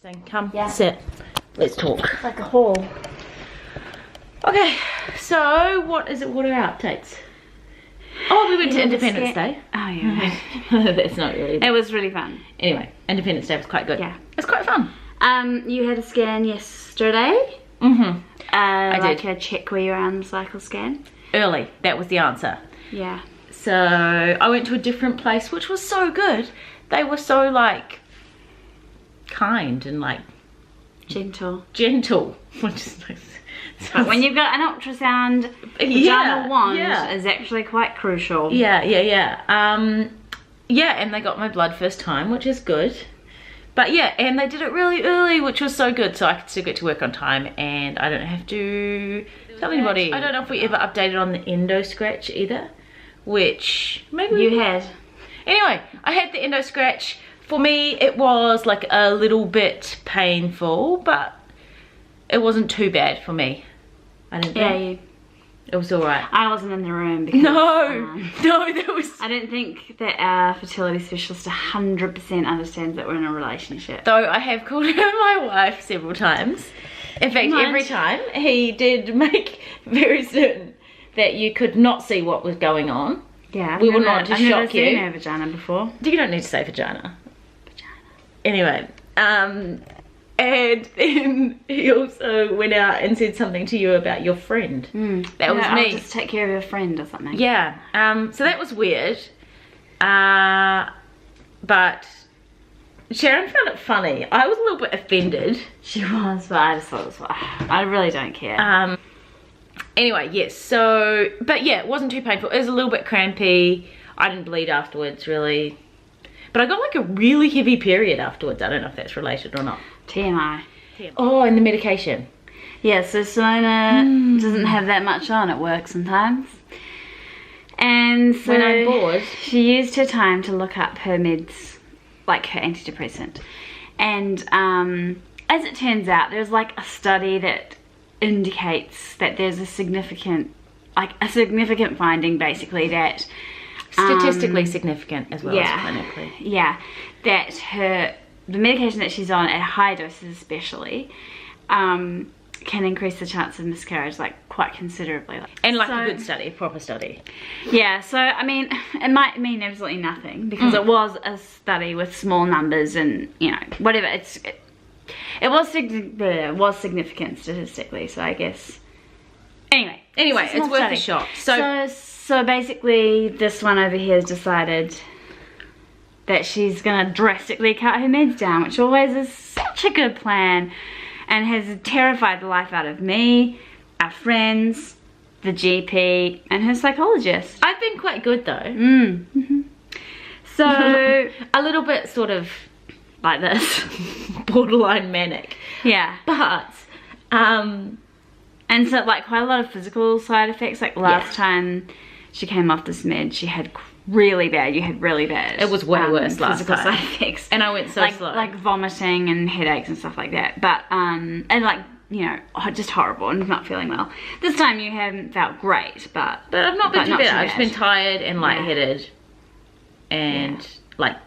interesting. Come, sit. Let's talk. It's like a haul. Okay, so what are our updates? Oh, we went to Independence Day. Oh yeah. That's not really. It was really fun. Anyway, Independence Day was quite good. Yeah. It's quite fun. You had a scan yesterday. Mm-hmm. I like did. a check where you're on the cycle scan. Early, that was the answer. Yeah. So I went to a different place, which was so good. They were so like kind and like Gentle. Which is nice. But when you've got an ultrasound, vaginal wand is actually quite crucial. Yeah, and they got my blood first time, which is good. But yeah, and they did it really early, which was so good, so I could still get to work on time and I don't have to tell anybody. I don't know if we ever updated on the endo scratch either, which maybe you had. Anyway, I had the endo scratch. For me, it was like a little bit painful, but it wasn't too bad for me. I didn't think. It was alright. I wasn't in the room because no, that was. I don't think that our fertility specialist 100% understands that we're in a relationship. Though I have called her my wife several times. In fact, every time he did make very certain that you could not see what was going on. Yeah, we were not to shock you. I've never seen her vagina before. You don't need to say vagina. Anyway, and then he also went out and said something to you about your friend. That was me. I'll just take care of your friend or something. Yeah, so that was weird. But Sharon found it funny. I was a little bit offended. She was, but I just thought it was, I really don't care. Anyway, yes, so, but yeah, it wasn't too painful. It was a little bit crampy. I didn't bleed afterwards, really. But I got like a really heavy period afterwards. I don't know if that's related or not. TMI. Oh, and the medication. Yeah, so Simona doesn't have that much on at work sometimes. And so when I'm bored, she used her time to look up her meds, like her antidepressant. And as it turns out, there's like a study that indicates that there's a significant finding basically that statistically significant as well as clinically. Yeah, that the medication that she's on at high doses especially can increase the chance of miscarriage like quite considerably. And like a good study, a proper study. Yeah, so I mean, it might mean absolutely nothing because it was a study with small numbers and, you know, whatever. It was significant statistically, so I guess. Anyway, it's worth a shot. So basically, this one over here has decided that she's gonna drastically cut her meds down, which always is such a good plan, and has terrified the life out of me, our friends, the GP, and her psychologist. I've been quite good though. So a little bit sort of like this, borderline manic. Yeah, but and so like quite a lot of physical side effects. Like last time she came off this med, she had really bad. You had really bad. It was way worse last physical time. side effects, and I went so slow, like vomiting and headaches and stuff like that. But and like, you know, just horrible and not feeling well. This time you haven't felt great, but I've not been too bad. I've just been bad. tired and lightheaded, and like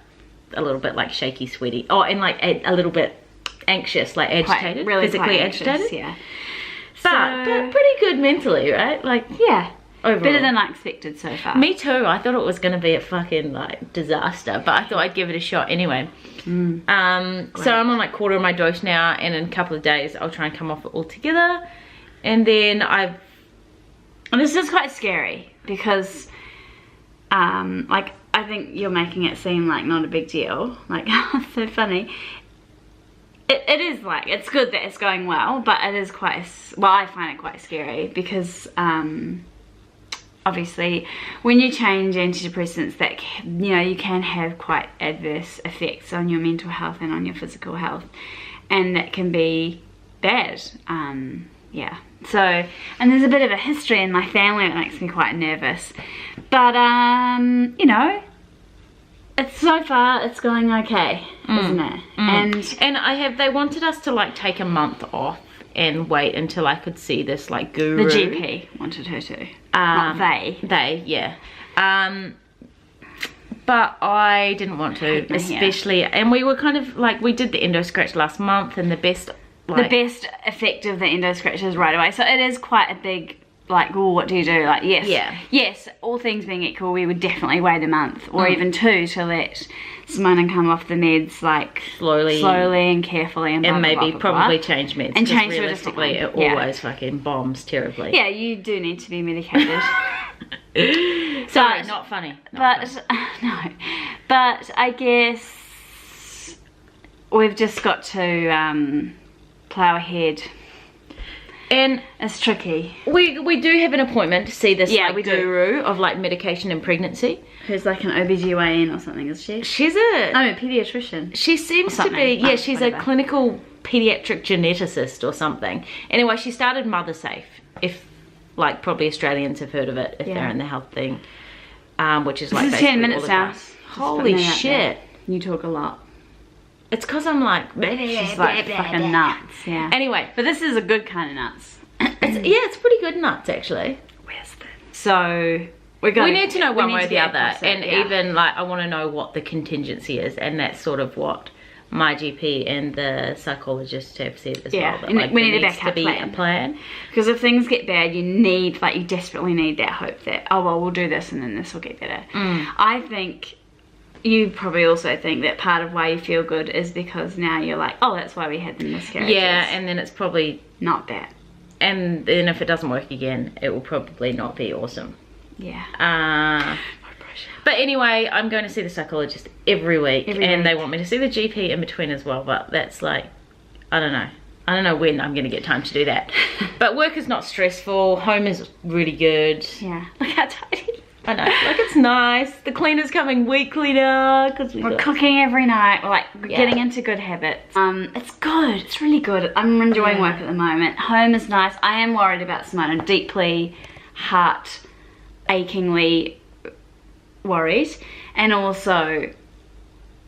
a little bit like shaky, sweaty. Oh, and like a little bit anxious, like agitated, really physically anxious, agitated. Yeah. But pretty good mentally, right? Like overall. Better than I expected so far. Me too. I thought it was going to be a fucking like disaster, but I thought I'd give it a shot anyway. So I'm on like quarter of my dose now, and in a couple of days I'll try and come off it altogether. And then and this is quite scary because like I think you're making it seem like not a big deal. Like, it's so funny. It is like, it's good that it's going well, but it is quite, I find it quite scary because obviously when you change antidepressants, that, you know, you can have quite adverse effects on your mental health and on your physical health, and that can be bad. Yeah, so, and there's a bit of a history in my family that makes me quite nervous, but you know, so far it's going okay, isn't it? And they wanted us to like take a month off and wait until I could see this like guru. The GP wanted her to, not they. They, yeah. but I didn't want to, Hate my hair. especially, and we were kind of like, we did the endo scratch last month, and the best effect of the endo scratch is right away. So it is quite a big, like, oh, what do you do? Like, yes, all things being equal, we would definitely wait a month or even 2 to let Simona come off the meds, like, slowly and carefully, and blah, maybe blah, blah, blah, probably blah. change meds, And because change to a realistically different it one. always fucking bombs terribly. Yeah, you do need to be medicated. Sorry, not funny. But I guess we've just got to plow ahead. And it's tricky. We do have an appointment to see this we do. guru of like medication and pregnancy. Who's like an OBGYN or something, is she? She's a pediatrician. She seems to be, yeah, she's whatever. a clinical pediatric geneticist or something. Anyway, she started Mother Safe, if like probably Australians have heard of it if they're in the health thing, which is like this is 10 minutes now. Holy shit. You talk a lot. It's because I'm like, She's like fucking nuts, yeah. Anyway, but this is a good kind of nuts. it's pretty good nuts actually. Where's the... So we need to know one way or the other, across it, and even like I want to know what the contingency is, and that's sort of what my GP and the psychologist have said as well. That, and like, we need there a needs to backup be a plan. Because if things get bad, you desperately need that hope that, oh well, we'll do this and then this will get better. I think you probably also think that part of why you feel good is because now you're like, oh, that's why we had the miscarriages. Yeah, and then it's probably not that. And then if it doesn't work again, it will probably not be awesome. Yeah. But anyway, I'm going to see the psychologist every week, and they want me to see the GP in between as well, but that's like, I don't know when I'm going to get time to do that. But work is not stressful, home is really good. Yeah, look how tidy. I know, like it's nice. The cleaner's coming weekly now, because we're cooking every night. We're like getting into good habits. It's good, it's really good. I'm enjoying work at the moment. Home is nice. I am worried about Simona, deeply, heart achingly worried, and also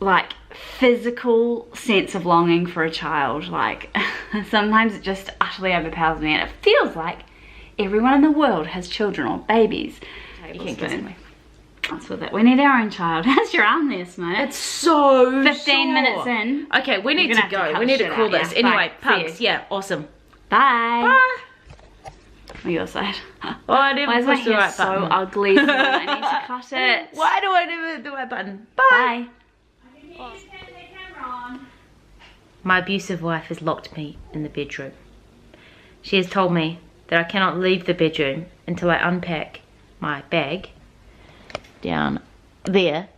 like physical sense of longing for a child. Like sometimes it just utterly overpowers me, and it feels like everyone in the world has children or babies. You can kiss me. That's with it. We need our own child. How's your arm there, Simona? It's so 15 minutes in. Okay, we need to go. We need to call this. Anyway, pugs. Yeah, awesome. Bye. Bye. On your side. Oh, I never Why is my pushed the hair right so button. ugly? So I need to cut it. Why do I never hit the right button? Bye. Bye. My abusive wife has locked me in the bedroom. She has told me that I cannot leave the bedroom until I unpack my bag down there,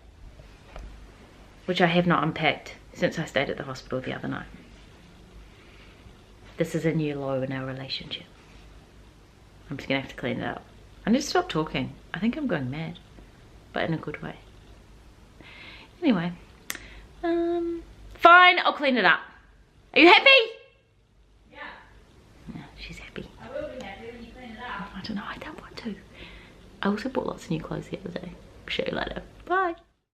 which I have not unpacked since I stayed at the hospital the other night. This is a new low in our relationship. I'm just gonna have to clean it up. I need to stop talking. I think I'm going mad, but in a good way. Anyway, fine, I'll clean it up. Are you happy? Yeah. Yeah, she's happy. I will be happy when you clean it up. I don't know, I don't want to. I also bought lots of new clothes the other day. I'll show you later. Bye.